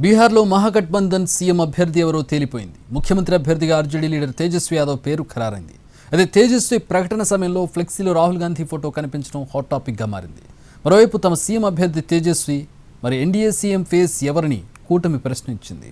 బీహార్లో మహాగఠబంధన్ సీఎం అభ్యర్థి ఎవరో తేలిపోయింది. ముఖ్యమంత్రి అభ్యర్థిగా ఆర్జేడీ లీడర్ తేజస్వి యాదవ్ పేరు ఖరారైంది. అదే తేజస్వి ప్రకటన సమయంలో ఫ్లెక్సీలో రాహుల్ గాంధీ ఫోటో కనిపించడం హాట్ టాపిక్గా మారింది. మరోవైపు తమ సీఎం అభ్యర్థి తేజస్వి, మరి ఎన్డీఏ సీఎం ఫేస్ ఎవరిని కూటమి ప్రశ్నించింది.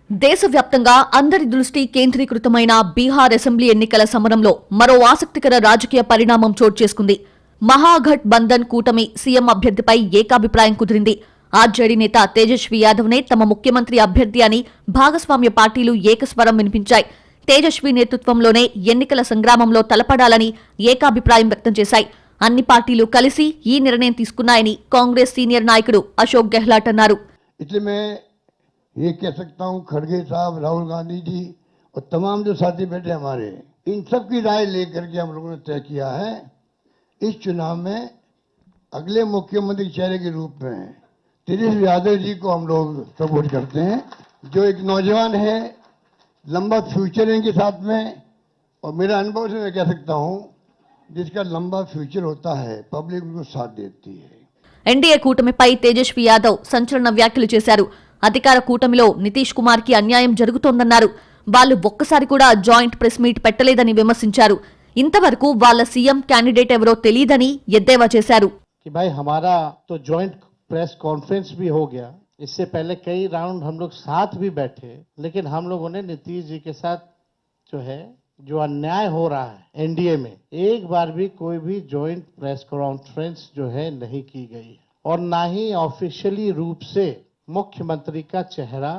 దేశవ్యాప్తంగా అందరి దృష్టి కేంద్రీకృతమైన బీహార్ అసెంబ్లీ ఎన్నికల సమరంలో మరో ఆసక్తికర రాజకీయ పరిణామం చోటు చేసుకుంది. మహాగఠ్ బంధన్ కూటమి సీఎం అభ్యర్థిపై ఏకాభిప్రాయం కుదిరింది. ఆర్జేడీ నేత తేజస్వి యాదవ్నే తమ ముఖ్యమంత్రి అభ్యర్థి అని భాగస్వామ్య పార్టీలు ఏకస్వరం వినిపించాయి. తేజస్వి నేతృత్వంలోనే ఎన్నికల సంగ్రామంలో తలపడాలని ఏకాభిప్రాయం వ్యక్తం చేశాయి. అన్ని పార్టీలు కలిసి ఈ నిర్ణయం తీసుకున్నాయని కాంగ్రెస్ సీనియర్ నాయకుడు అశోక్ గెహ్లాట్ అన్నారు. ये कह सकता हूँ, खड़गे साहब, राहुल गांधी जी और तमाम जो साथी बैठे हमारे, इन सब की राय लेकर के हम लोगों ने तय किया है इस चुनाव में अगले मुख्यमंत्री चेहरे के रूप में तेजस्वी यादव जी को हम लोग सपोर्ट करते हैं, जो एक नौजवान है, लंबा फ्यूचर है इनके साथ में, और मेरा अनुभव से मैं कह सकता हूँ जिसका लंबा फ्यूचर होता है पब्लिक उनको साथ देती है. ఎన్డీఏ కూటమిపై తేజస్వి యాదవ్ సంచలన వ్యాఖ్యలు చేశారు. అధికార కూటమిలో నితీష్ కుమార్ కి అన్యాయం జరుగుతోందన్నారు. వాళ్ళు ఒక్కసారి కూడా జాయింట్ ప్రెస్ మీట్ పెట్టలేదని విమర్శించారు. ఇంతవరకు వాళ్ళ సీఎం క్యాండిడేట్ ఎవరో తెలియదని ఎద్దేవా చేశారు. हमारा तो जॉइंट प्रेस कॉन्फ्रेंस भी हो गया, इससे पहले कई राउंड हम लोग साथ भी बैठे, लेकिन हम लोगों ने नीतीश जी के साथ जो अन्याय हो रहा है एनडीए में, एक बार भी कोई भी जॉइंट प्रेस कॉन्फ्रेंस नहीं की गई और ना ही ऑफिशियली रूप से मुख्यमंत्री का चेहरा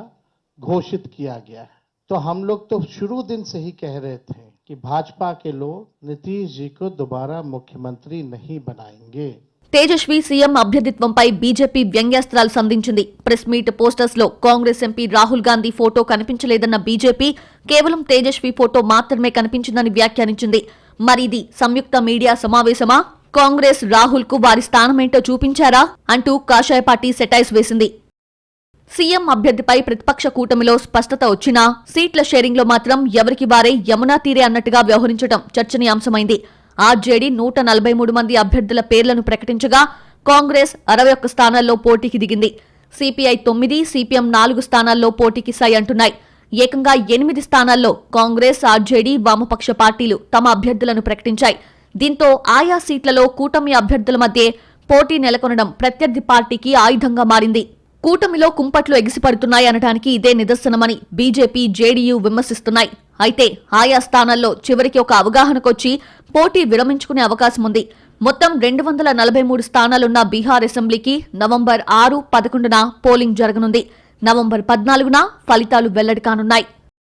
घोषित किया गया है. तो हम लोग तो शुरू दिन से ही कह रहे थे कि भाजपा के लोग नीतीश जी को दोबारा मुख्यमंत्री नहीं बनाएंगे. తేజస్వి సీఎం అభ్యర్థిత్వంపై బీజేపీ వ్యంగ్యాస్త్రాలు సంధించింది. ప్రెస్ మీట్ పోస్టర్స్ లో కాంగ్రెస్ ఎంపీ రాహుల్ గాంధీ ఫోటో కనిపించలేదన్న బీజేపీ కేవలం తేజస్వి ఫోటో మాత్రమే కనిపించిందని వ్యాఖ్యానించింది. మరిది సంయుక్త మీడియా సమావేశమా? కాంగ్రెస్ రాహుల్ కు వారి స్థానమేంటో చూపించారా అంటూ కాషాయ పార్టీ సెటైర్స్ వేసింది. సీఎం అభ్యర్థిపై ప్రతిపక్ష కూటమిలో స్పష్టత వచ్చినా సీట్ల షేరింగ్ లో మాత్రం ఎవరికి వారే యమునా తీరే అన్నట్టుగా వ్యవహరించడం చర్చనీయాంశమైంది. ఆర్జేడీ 143 మంది అభ్యర్థుల పేర్లను ప్రకటించగా కాంగ్రెస్ 61 స్థానాల్లో పోటీకి దిగింది. సిపిఐ 9, సిపిఎం 4 స్థానాల్లో పోటీకి సై అంటున్నాయి. ఏకంగా 8 స్థానాల్లో కాంగ్రెస్, ఆర్జేడీ, వామపక్ష పార్టీలు తమ అభ్యర్థులను ప్రకటించాయి. దీంతో ఆయా సీట్లలో కూటమి అభ్యర్థుల మధ్య పోటీ నెలకొనడం ప్రత్యర్థి పార్టీకి ఆయుధంగా మారింది. కూటమిలో కుంపట్లు ఎగిసిపడుతున్నాయి అనడానికి ఇదే నిదర్శనమని బీజేపీ, జేడీయూ విమర్శిస్తున్నాయి. అయితే ఆయా స్థానాల్లో చివరికి ఒక అవగాహనకొచ్చి పోటీ విరమించుకునే అవకాశం ఉంది. మొత్తం 243 స్థానాలున్న బీహార్ అసెంబ్లీకి నవంబర్ 6, 11న పోలింగ్ జరగనుంది. నవంబర్ 14న ఫలితాలు వెల్లడి కానున్నాయి.